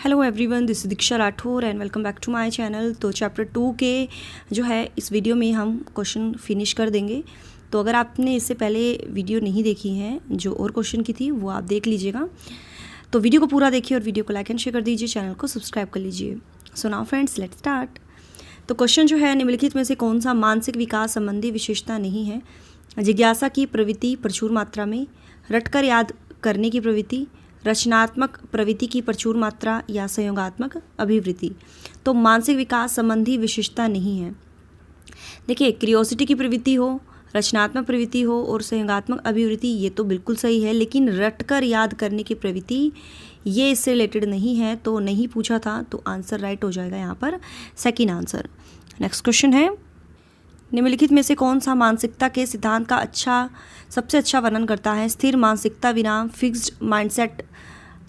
Hello everyone, this is Diksha Rathore and welcome back to my channel. तो chapter 2 के जो है इस वीडियो में हम क्वेश्चन फिनिश कर देंगे। तो अगर आपने इससे पहले वीडियो नहीं देखी है जो और क्वेश्चन की थी वो आप देख लीजिएगा। तो वीडियो को पूरा देखिए और वीडियो को लाइक एंड शेयर कर दीजिए, चैनल को सब्सक्राइब कर लीजिए। So now friends, let's start. तो क्वेश्चन जो है, निम्नलिखित में से कौन सा मानसिक विकास संबंधी विशेषता नहीं है? जिज्ञासा की प्रवृत्ति प्रचुर मात्रा में, रटकर याद करने की प्रवृत्ति, रचनात्मक प्रवृत्ति की प्रचुर मात्रा या संयोगात्मक अभिवृत्ति। तो मानसिक विकास संबंधी विशेषता नहीं है। देखिए, क्रियोसिटी की प्रवृत्ति हो, रचनात्मक प्रवृत्ति हो और संयोगात्मक अभिवृत्ति, ये तो बिल्कुल सही है। लेकिन रटकर याद करने की प्रवृत्ति ये इससे रिलेटेड नहीं है, तो नहीं पूछा था, तो आंसर राइट हो जाएगा यहाँ पर सेकंड आंसर। नेक्स्ट क्वेश्चन है, निम्नलिखित में से कौन सा मानसिकता के सिद्धांत का सबसे अच्छा वर्णन करता है? स्थिर मानसिकता बिना फिक्स्ड माइंडसेट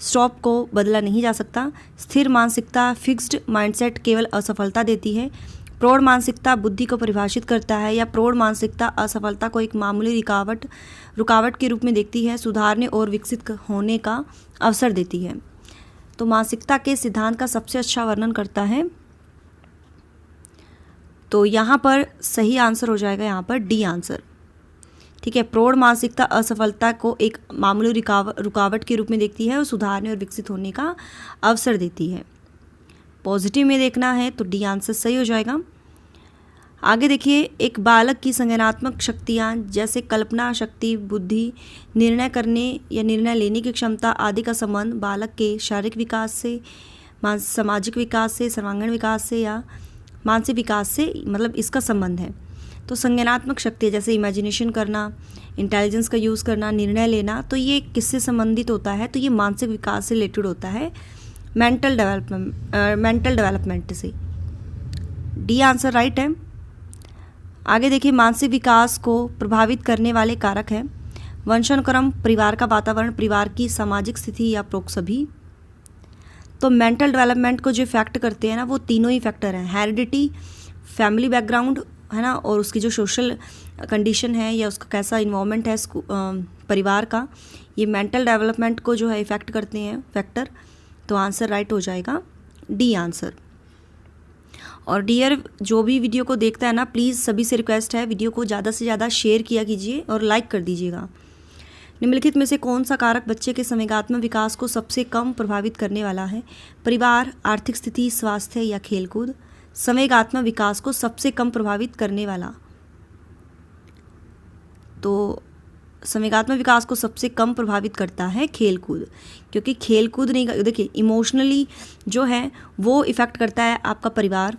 स्टॉप को बदला नहीं जा सकता। स्थिर मानसिकता फिक्स्ड माइंडसेट केवल असफलता देती है। प्रौढ़ मानसिकता बुद्धि को परिभाषित करता है, या प्रौढ़ मानसिकता असफलता को एक मामूली रुकावट के रूप में देखती है, सुधारने और विकसित होने का अवसर देती है। तो मानसिकता के सिद्धांत का सबसे अच्छा वर्णन करता है, तो यहाँ पर सही आंसर हो जाएगा यहाँ पर डी आंसर। ठीक है, प्रौढ़ मानसिकता असफलता को एक मामूली रुकावट के रूप में देखती है और सुधारने और विकसित होने का अवसर देती है। पॉजिटिव में देखना है तो डी आंसर सही हो जाएगा। आगे देखिए, एक बालक की संज्ञानात्मक शक्तियाँ जैसे कल्पना शक्ति, बुद्धि, निर्णय करने या निर्णय लेने की क्षमता आदि का संबंध बालक के शारीरिक विकास से, सामाजिक विकास से, सर्वांगीण विकास से या मानसिक विकास से, मतलब इसका संबंध है। तो संज्ञानात्मक शक्ति जैसे इमेजिनेशन करना, इंटेलिजेंस का यूज़ करना, निर्णय लेना, तो ये किससे संबंधित होता है? तो ये मानसिक विकास से रिलेटेड होता है, मेंटल डेवलपमेंट से। डी आंसर राइट है। आगे देखिए, मानसिक विकास को प्रभावित करने वाले कारक हैं वंशानुक्रम, परिवार का वातावरण, परिवार की सामाजिक स्थिति या प्रोक्त सभी। तो मेंटल डेवलपमेंट को जो इफेक्ट करते हैं ना, वो तीनों ही फैक्टर हैं, हेरिडिटी, फैमिली बैकग्राउंड है ना, और उसकी जो सोशल कंडीशन है या उसका कैसा इन्वायरमेंट है परिवार का, ये मेंटल डेवलपमेंट को जो है इफेक्ट करते हैं फैक्टर। तो आंसर राइट हो जाएगा डी आंसर। और डियर, जो भी वीडियो को देखता है ना, प्लीज़ सभी से रिक्वेस्ट है, वीडियो को ज़्यादा से ज़्यादा शेयर किया कीजिए और लाइक कर दीजिएगा। निम्नलिखित में से कौन सा कारक बच्चे के संवेगात्मक विकास को सबसे कम प्रभावित करने वाला है? परिवार, आर्थिक स्थिति, स्वास्थ्य या खेलकूद? संवेगात्मक विकास को सबसे कम प्रभावित करने वाला, तो संवेगात्मक विकास को सबसे कम प्रभावित करता है खेलकूद, क्योंकि खेलकूद नहीं, देखिए इमोशनली जो है वो इफ़ेक्ट करता है आपका परिवार,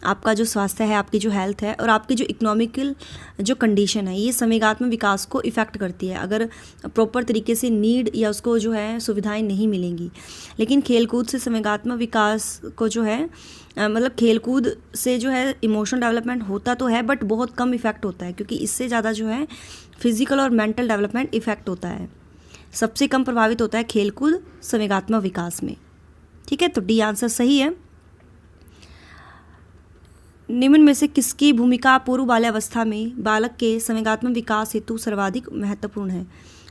आपका जो स्वास्थ्य है, आपकी जो हेल्थ है और आपकी जो इकोनॉमिकल जो कंडीशन है, ये संवेगात्मक विकास को इफ़ेक्ट करती है अगर प्रॉपर तरीके से नीड या उसको जो है सुविधाएं नहीं मिलेंगी। लेकिन खेलकूद से संवेगात्मक विकास को जो है मतलब खेलकूद से जो है इमोशनल डेवलपमेंट होता तो है, बट बहुत कम इफ़ेक्ट होता है, क्योंकि इससे ज़्यादा जो है फिजिकल और मेंटल डेवलपमेंट इफ़ेक्ट होता है। सबसे कम प्रभावित होता है खेलकूद संवेगात्मक विकास में। ठीक है, तो डी आंसर सही है। निम्न में से किसकी भूमिका पूर्व बाल्यावस्था में बालक के संवेगात्मक विकास हेतु सर्वाधिक महत्वपूर्ण है?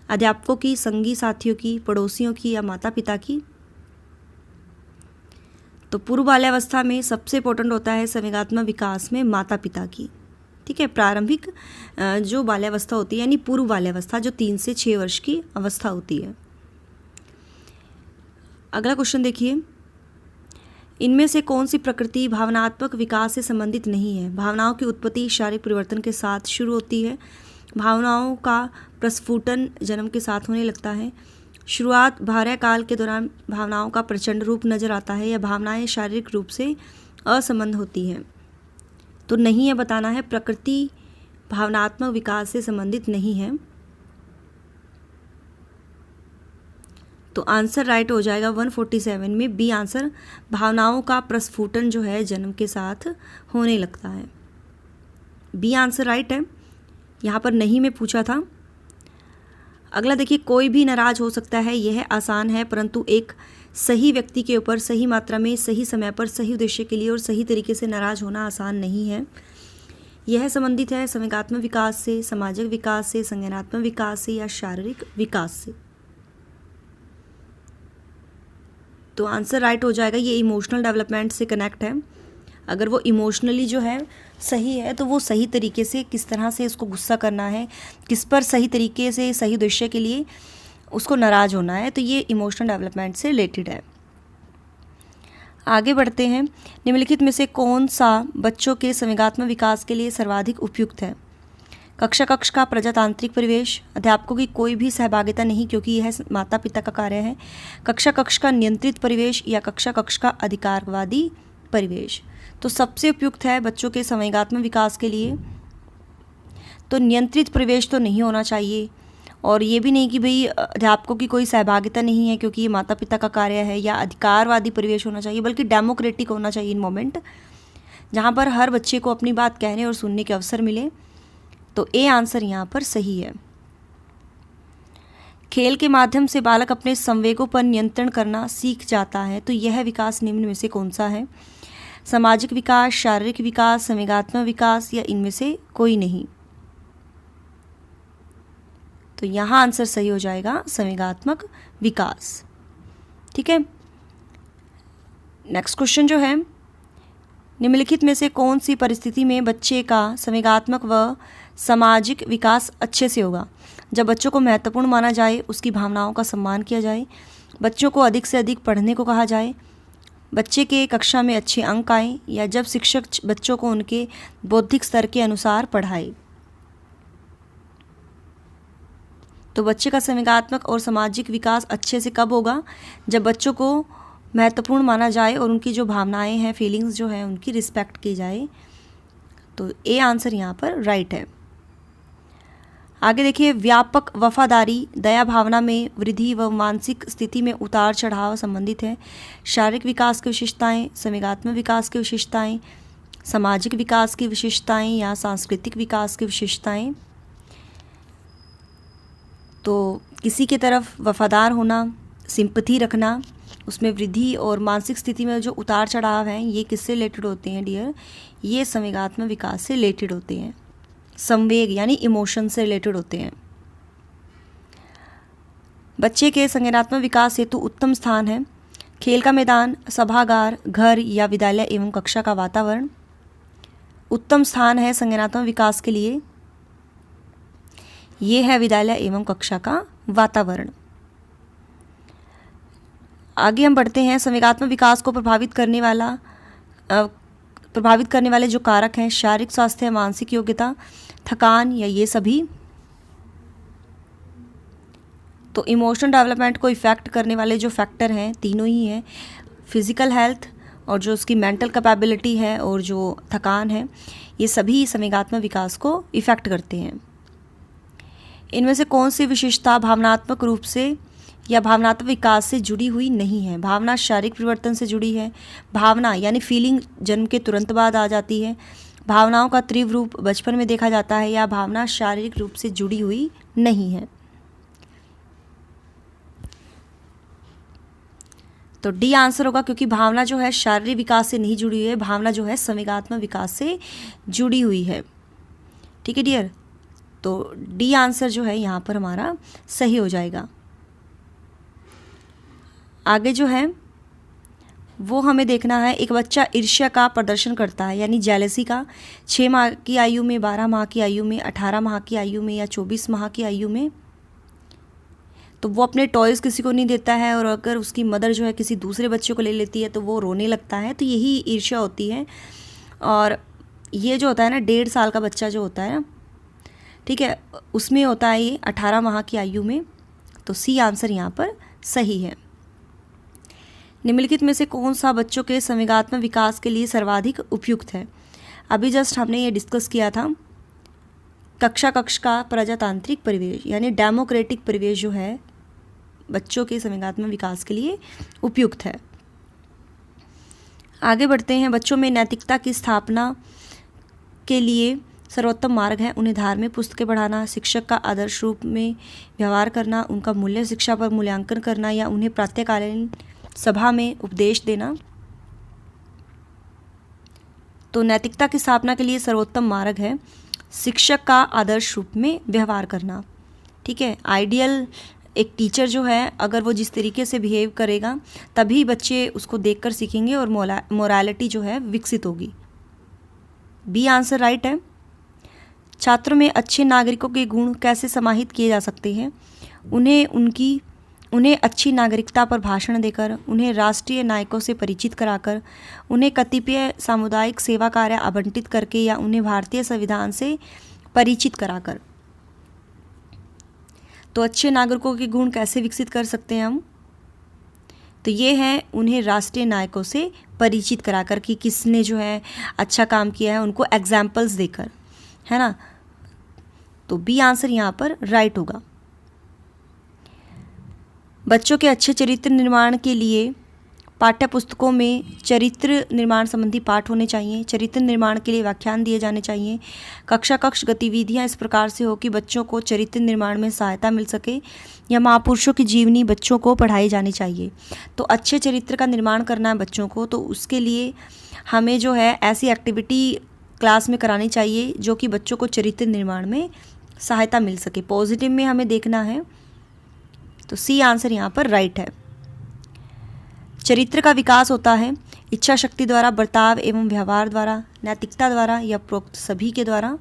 अध्यापकों की, संगी साथियों की, पड़ोसियों की या माता पिता की? तो पूर्व बाल्यावस्था में सबसे इम्पोर्टेंट होता है संवेगात्मक विकास में माता पिता की। ठीक है, प्रारंभिक जो बाल्यावस्था होती है यानी पूर्व बाल्यावस्था, जो 3 से 6 वर्ष की अवस्था होती है। अगला क्वेश्चन देखिए, इनमें से कौन सी प्रकृति भावनात्मक विकास से संबंधित नहीं है? भावनाओं की उत्पत्ति शारीरिक परिवर्तन के साथ शुरू होती है। भावनाओं का प्रस्फुटन जन्म के साथ होने लगता है। शुरुआत बाल्यकाल के दौरान भावनाओं का प्रचंड रूप नजर आता है, या भावनाएं शारीरिक रूप से असंबद्ध होती हैं। तो नहीं है, बताना है, प्रकृति भावनात्मक विकास से संबंधित नहीं है। तो आंसर राइट हो जाएगा 147 में बी आंसर। भावनाओं का प्रस्फुटन जो है जन्म के साथ होने लगता है। बी आंसर राइट है, यहाँ पर नहीं में पूछा था। अगला देखिए, कोई भी नाराज हो सकता है, यह आसान है, परंतु एक सही व्यक्ति के ऊपर सही मात्रा में, सही समय पर, सही उद्देश्य के लिए और सही तरीके से नाराज होना आसान नहीं है। यह संबंधित है संवेगात्मक विकास से, सामाजिक विकास से, संज्ञानात्मक विकास से या शारीरिक विकास से। तो आंसर राइट हो जाएगा। ये इमोशनल डेवलपमेंट से कनेक्ट है। अगर वो इमोशनली जो है सही है तो वो सही तरीके से किस तरह से उसको गुस्सा करना है, किस पर सही तरीके से सही उद्देश्य के लिए उसको नाराज़ होना है, तो ये इमोशनल डेवलपमेंट से रिलेटेड है। आगे बढ़ते हैं। निम्नलिखित में से कौन सा बच्चों के संवेगात्मक विकास के लिए सर्वाधिक उपयुक्त है? कक्षा का प्रजातांत्रिक परिवेश, अध्यापकों की कोई भी सहभागिता नहीं क्योंकि यह माता पिता का कार्य है। कक्षा का नियंत्रित परिवेश या कक्षा का अधिकारवादी परिवेश। तो सबसे उपयुक्त है बच्चों के संवेगात्मक विकास के लिए तो नियंत्रित परिवेश तो नहीं होना चाहिए, और ये भी नहीं कि भाई अध्यापकों की कोई सहभागिता नहीं है क्योंकि ये माता पिता का कार्य है, या अधिकारवादी परिवेश होना चाहिए, बल्कि डेमोक्रेटिक होना चाहिए इन्वायरमेंट, जहाँ पर हर बच्चे को अपनी बात कहने और सुनने के अवसर मिले। तो ए आंसर यहाँ पर सही है। खेल के माध्यम से बालक अपने संवेगों पर नियंत्रण करना सीख जाता है, तो यह विकास निम्न में से कौन सा है? सामाजिक विकास, शारीरिक विकास, संवेगात्मक विकास, या इनमें से कोई नहीं? तो यहाँ आंसर सही हो जाएगा संवेगात्मक विकास। ठीक है। नेक्स्ट क्वेश्चन जो है, निम्नलिखित में से कौन सी परिस्थिति में बच्चे का संवेगात्मक व सामाजिक विकास अच्छे से होगा? जब बच्चों को महत्वपूर्ण माना जाए, उसकी भावनाओं का सम्मान किया जाए, बच्चों को अधिक से अधिक पढ़ने को कहा जाए, बच्चे के कक्षा में अच्छे अंक आए, या जब शिक्षक बच्चों को उनके बौद्धिक स्तर के अनुसार पढ़ाए। तो बच्चे का संवेगात्मक और सामाजिक विकास अच्छे से कब होगा? जब बच्चों को महत्वपूर्ण माना जाए और उनकी जो भावनाएं हैं, फीलिंग्स जो हैं, उनकी रिस्पेक्ट की जाए। तो ए आंसर यहाँ पर राइट है। आगे देखिए, व्यापक वफादारी दया भावना में वृद्धि व मानसिक स्थिति में उतार चढ़ाव संबंधित है। शारीरिक विकास की विशेषताएं, संवेगात्मक विकास की विशेषताएं, सामाजिक विकास की विशेषताएं, या सांस्कृतिक विकास की विशेषताएं। तो किसी की तरफ वफादार होना, सिंपथी रखना, उसमें वृद्धि और मानसिक स्थिति में जो उतार चढ़ाव हैं, ये किससे रिलेटेड होते हैं डियर? ये संवेगात्मक विकास से रिलेटेड होते हैं। संवेग यानी इमोशन से रिलेटेड होते हैं। बच्चे के संज्ञानात्मक विकास हेतु उत्तम स्थान है खेल का मैदान, सभागार, घर या विद्यालय एवं कक्षा का वातावरण। उत्तम स्थान है संज्ञानात्मक विकास के लिए, ये है विद्यालय एवं कक्षा का वातावरण। आगे हम बढ़ते हैं। संवेगात्मक विकास को प्रभावित करने वाले जो कारक हैं, शारीरिक स्वास्थ्य, मानसिक योग्यता, थकान, या ये सभी। तो इमोशनल डेवलपमेंट को इफ़ेक्ट करने वाले जो फैक्टर हैं, तीनों ही हैं। फिज़िकल हेल्थ, और जो उसकी मेंटल कैपेबिलिटी है, और जो थकान है, ये सभी संवेगात्मक विकास को इफ़ेक्ट करते हैं। इनमें से कौन सी विशेषता भावनात्मक रूप से या भावनात्मक विकास से जुड़ी हुई नहीं है? भावना शारीरिक परिवर्तन से जुड़ी है। भावना यानी फीलिंग जन्म के तुरंत बाद आ जाती है। भावनाओं का तीव्र रूप बचपन में देखा जाता है, या भावना शारीरिक रूप से जुड़ी हुई नहीं है। तो डी आंसर होगा, क्योंकि भावना जो है शारीरिक विकास से नहीं जुड़ी हुई है, भावना जो है संवेगात्मक विकास से जुड़ी हुई है। ठीक है डियर, तो डी आंसर जो है यहाँ पर हमारा सही हो जाएगा। आगे जो है वो हमें देखना है, एक बच्चा ईर्ष्या का प्रदर्शन करता है यानी जेलसी का 6 माह की आयु में, 12 माह की आयु में, 18 माह की आयु में, या 24 माह की आयु में। तो वो अपने टॉयज़ किसी को नहीं देता है, और अगर उसकी मदर जो है किसी दूसरे बच्चे को ले लेती है तो वो रोने लगता है। तो यही ईर्ष्या होती है। और ये जो होता है ना, 1.5 साल का बच्चा जो होता है ना, ठीक है, उसमें होता है ये 18 माह की आयु में। तो सी आंसर यहाँ पर सही है। निम्नलिखित में से कौन सा बच्चों के संवेगात्मक विकास के लिए सर्वाधिक उपयुक्त है? अभी जस्ट हमने ये डिस्कस किया था। कक्षा का प्रजातांत्रिक परिवेश यानी डेमोक्रेटिक परिवेश जो है बच्चों के संवेगात्मक विकास के लिए उपयुक्त है। आगे बढ़ते हैं। बच्चों में नैतिकता की स्थापना के लिए सर्वोत्तम मार्ग है उन्हें धार्मिक पुस्तकें पढ़ाना, शिक्षक का आदर्श रूप में व्यवहार करना, उनका मूल्य शिक्षा पर मूल्यांकन करना, या उन्हें प्रातःकालीन सभा में उपदेश देना। तो नैतिकता की स्थापना के लिए सर्वोत्तम मार्ग है शिक्षक का आदर्श रूप में व्यवहार करना। ठीक है, आइडियल एक टीचर जो है अगर वो जिस तरीके से बिहेव करेगा तभी बच्चे उसको देखकर सीखेंगे और मोरालिटी जो है विकसित होगी। बी आंसर राइट है। छात्रों में अच्छे नागरिकों के गुण कैसे समाहित किए जा सकते हैं? उन्हें अच्छी नागरिकता पर भाषण देकर, उन्हें राष्ट्रीय नायकों से परिचित कराकर, उन्हें कतिपय सामुदायिक सेवा कार्य आवंटित करके या उन्हें भारतीय संविधान से परिचित कराकर। तो अच्छे नागरिकों के गुण कैसे विकसित कर सकते हैं हम? तो ये है उन्हें राष्ट्रीय नायकों से परिचित कराकर कि किसने जो है अच्छा काम किया है, उनको एग्जाम्पल्स देकर, है ना। तो बी आंसर यहाँ पर राइट होगा। बच्चों के अच्छे चरित्र निर्माण के लिए पाठ्य पुस्तकों में चरित्र निर्माण संबंधी पाठ होने चाहिए। चरित्र निर्माण के लिए व्याख्यान दिए जाने चाहिए। कक्षा कक्ष गतिविधियां इस प्रकार से हो कि बच्चों को चरित्र निर्माण में सहायता मिल सके, या महापुरुषों की जीवनी बच्चों को पढ़ाई जानी चाहिए। तो अच्छे चरित्र का निर्माण करना है बच्चों को, तो उसके लिए हमें जो है ऐसी एक्टिविटी क्लास में करानी चाहिए जो कि बच्चों को चरित्र निर्माण में सहायता मिल सके। पॉजिटिव में हमें देखना है। तो सी आंसर यहाँ पर राइट है। चरित्र का विकास होता है इच्छा शक्ति द्वारा, बर्ताव एवं व्यवहार द्वारा, नैतिकता द्वारा या प्रोक्त सभी के द्वारा।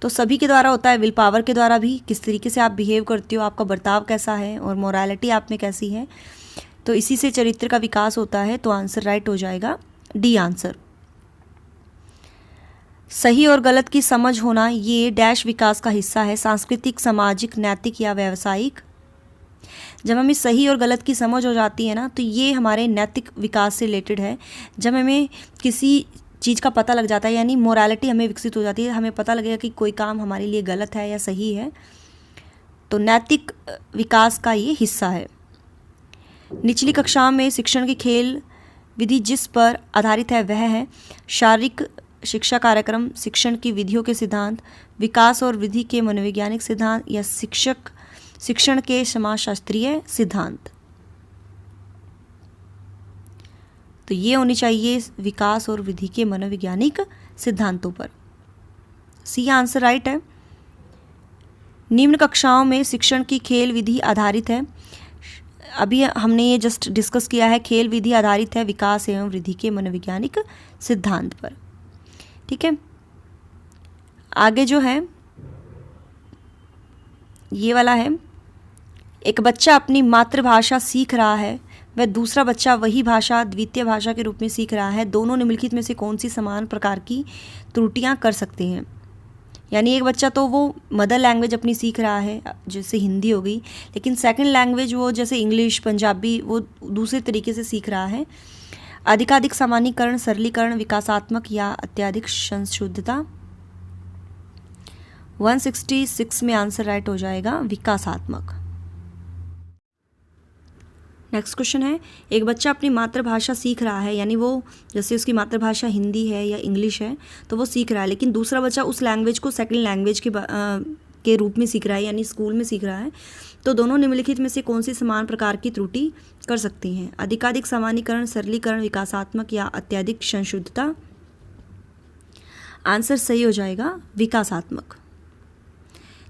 तो सभी के द्वारा होता है, विल पावर के द्वारा भी, किस तरीके से आप बिहेव करते हो, आपका बर्ताव कैसा है और मोरालिटी आप में कैसी है, तो इसी से चरित्र का विकास होता है। तो आंसर राइट हो जाएगा डी आंसर। सही और गलत की समझ होना ये डैश विकास का हिस्सा है, सांस्कृतिक, सामाजिक, नैतिक या व्यावसायिक। जब हमें सही और गलत की समझ हो जाती है ना, तो ये हमारे नैतिक विकास से रिलेटेड है। जब हमें किसी चीज़ का पता लग जाता है, यानी मोरालिटी हमें विकसित हो जाती है, हमें पता लगेगा कि कोई काम हमारे लिए गलत है या सही है, तो नैतिक विकास का ये हिस्सा है। निचली कक्षाओं में शिक्षण की खेल विधि जिस पर आधारित है वह है शारीरिक शिक्षा कार्यक्रम, शिक्षण की विधियों के सिद्धांत, विकास और वृद्धि के मनोवैज्ञानिक सिद्धांत या शिक्षण के समाजशास्त्रीय सिद्धांत। तो ये होनी चाहिए विकास और वृद्धि के मनोवैज्ञानिक सिद्धांतों पर। सी आंसर राइट है। निम्न कक्षाओं में शिक्षण की खेल विधि आधारित है। अभी हमने ये जस्ट डिस्कस किया है, खेल विधि आधारित है विकास एवं वृद्धि के मनोवैज्ञानिक सिद्धांत पर। ठीक है, आगे जो है ये वाला है, एक बच्चा अपनी मातृभाषा सीख रहा है, वह दूसरा बच्चा वही भाषा द्वितीय भाषा के रूप में सीख रहा है। दोनों निम्नलिखित में से कौन सी समान प्रकार की त्रुटियां कर सकते हैं? यानी एक बच्चा तो वो मदर लैंग्वेज अपनी सीख रहा है, जैसे हिंदी हो गई, लेकिन सेकंड लैंग्वेज वो जैसे इंग्लिश, पंजाबी, वो दूसरे तरीके से सीख रहा है। अधिकाधिक सामान्यीकरण, सरलीकरण, विकासात्मक या अत्यधिक संशुद्धता। 166 में आंसर राइट हो जाएगा विकासात्मक। नेक्स्ट क्वेश्चन है, एक बच्चा अपनी मातृभाषा सीख रहा है, यानी वो जैसे उसकी मातृभाषा हिंदी है या इंग्लिश है तो वो सीख रहा है, लेकिन दूसरा बच्चा उस लैंग्वेज को सेकंड लैंग्वेज के रूप में सीख रहा है, यानी स्कूल में सीख रहा है। तो दोनों निम्नलिखित में से कौन सी समान प्रकार की त्रुटि कर सकती हैं? अधिकाधिक सामान्यीकरण, सरलीकरण, विकासात्मक या अत्यधिक संशुद्धता। आंसर सही हो जाएगा विकासात्मक।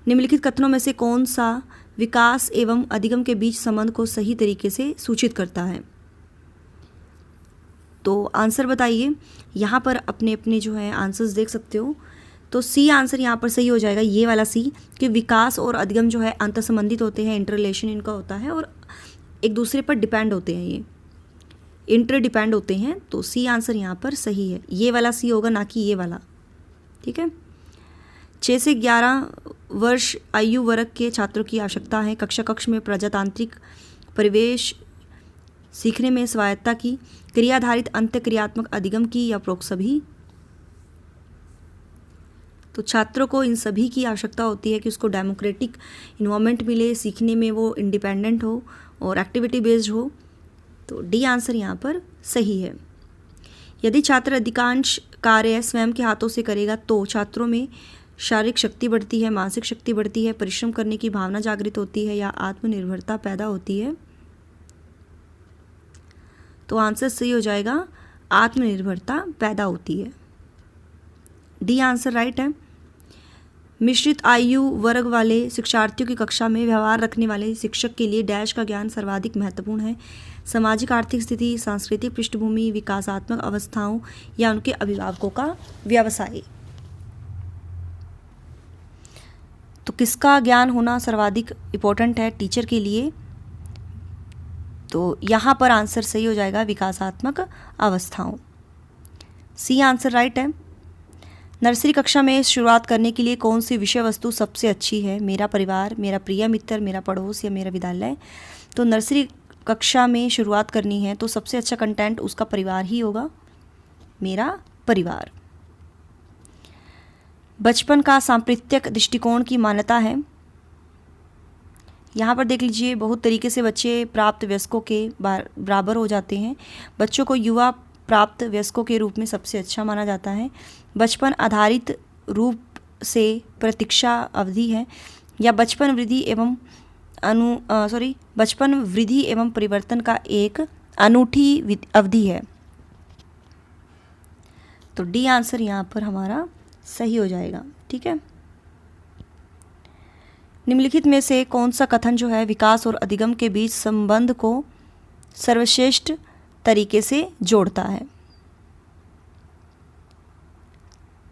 निम्नलिखित कथनों में से कौन सा विकास एवं अधिगम के बीच संबंध को सही तरीके से सूचित करता है? तो आंसर बताइए। यहाँ पर अपने अपने जो है आंसर्स देख सकते हो। तो सी आंसर यहाँ पर सही हो जाएगा, ये वाला सी, कि विकास और अधिगम जो है अंतर संबंधित होते हैं, इंटर रिलेशन इनका होता है और एक दूसरे पर डिपेंड होते हैं, ये इंटर डिपेंड होते हैं। तो सी आंसर यहाँ पर सही है, ये वाला सी होगा, ना कि ये वाला। ठीक है, 6 से 11 वर्ष आयु वर्ग के छात्रों की आवश्यकता है। कक्षा कक्ष में प्रजातांत्रिक परिवेश, सीखने में स्वायत्ता की, क्रियाधारित अंत्य क्रियात्मक अधिगम की या प्रोक्त सभी। तो छात्रों को इन सभी की आवश्यकता होती है कि उसको डेमोक्रेटिक इन्वायरमेंट मिले, सीखने में वो इंडिपेंडेंट हो और एक्टिविटी बेस्ड हो। तो डी आंसर यहाँ पर सही है। यदि छात्र अधिकांश कार्य स्वयं के हाथों से करेगा तो छात्रों में शारीरिक शक्ति बढ़ती है, मानसिक शक्ति बढ़ती है, परिश्रम करने की भावना जागृत होती है या आत्मनिर्भरता पैदा होती है। तो आंसर सही हो जाएगा, आत्मनिर्भरता पैदा होती है। डी आंसर राइट है। मिश्रित आयु वर्ग वाले शिक्षार्थियों की कक्षा में व्यवहार रखने वाले शिक्षक के लिए डैश का ज्ञान सर्वाधिक महत्वपूर्ण है। सामाजिक आर्थिक स्थिति, सांस्कृतिक पृष्ठभूमि, विकासात्मक अवस्थाओं या उनके अभिभावकों का व्यवसाय। तो किसका ज्ञान होना सर्वाधिक इम्पोर्टेंट है टीचर के लिए? तो यहाँ पर आंसर सही हो जाएगा विकासात्मक अवस्थाओं। सी आंसर राइट है। नर्सरी कक्षा में शुरुआत करने के लिए कौन सी विषय वस्तु सबसे अच्छी है? मेरा परिवार, मेरा प्रिय मित्र, मेरा पड़ोस या मेरा विद्यालय। तो नर्सरी कक्षा में शुरुआत करनी है तो सबसे अच्छा कंटेंट उसका परिवार ही होगा, मेरा परिवार। बचपन का सांप्रदायिक दृष्टिकोण की मान्यता है। यहाँ पर देख लीजिए, बहुत तरीके से बच्चे प्राप्त वयस्कों के बराबर हो जाते हैं। बच्चों को युवा प्राप्त वयस्कों के रूप में सबसे अच्छा माना जाता है। बचपन आधारित रूप से प्रतीक्षा अवधि है या बचपन वृद्धि एवं परिवर्तन का एक अनूठी अवधि है। तो डी आंसर यहाँ पर हमारा सही हो जाएगा। ठीक है। निम्नलिखित में से कौन सा कथन जो है विकास और अधिगम के बीच संबंध को सर्वश्रेष्ठ तरीके से जोड़ता है?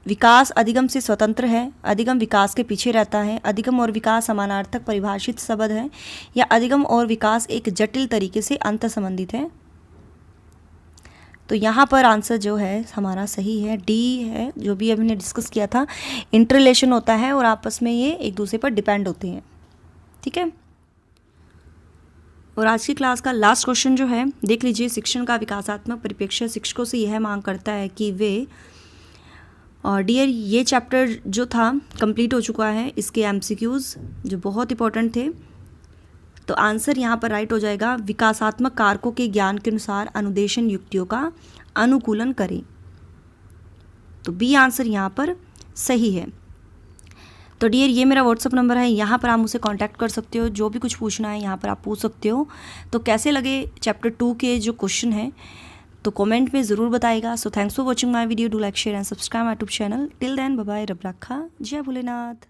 विकास अधिगम से स्वतंत्र है, अधिगम विकास के पीछे रहता है, अधिगम और विकास समानार्थक परिभाषित शब्द है, या अधिगम और विकास एक जटिल तरीके से अंतर संबंधित है? तो यहाँ पर आंसर जो है हमारा सही है, डी है। जो भी हमने डिस्कस किया था, इंटररिलेशन होता है और आपस में ये एक दूसरे पर डिपेंड होते हैं। ठीक है। और आज की क्लास का लास्ट क्वेश्चन जो है देख लीजिए, शिक्षण का विकासात्मक परिप्रेक्ष्य शिक्षकों से यह मांग करता है कि वे, और डियर ये चैप्टर जो था कंप्लीट हो चुका है, इसके एमसीक्यूज़ जो बहुत इंपॉर्टेंट थे। तो आंसर यहाँ पर राइट हो जाएगा, विकासात्मक कारकों के ज्ञान के अनुसार अनुदेशन युक्तियों का अनुकूलन करें। तो बी आंसर यहाँ पर सही है। तो डियर ये मेरा व्हाट्सअप नंबर है, यहाँ पर आप मुझसे कांटेक्ट कर सकते हो, जो भी कुछ पूछना है यहाँ पर आप पूछ सकते हो। तो कैसे लगे चैप्टर 2 के जो क्वेश्चन हैं तो कमेंट में ज़रूर बताइएगा। So thanks for watching my video, do like share and subscribe my YouTube channel. Till then bye bye, रब रखा, जय भोलेनाथ।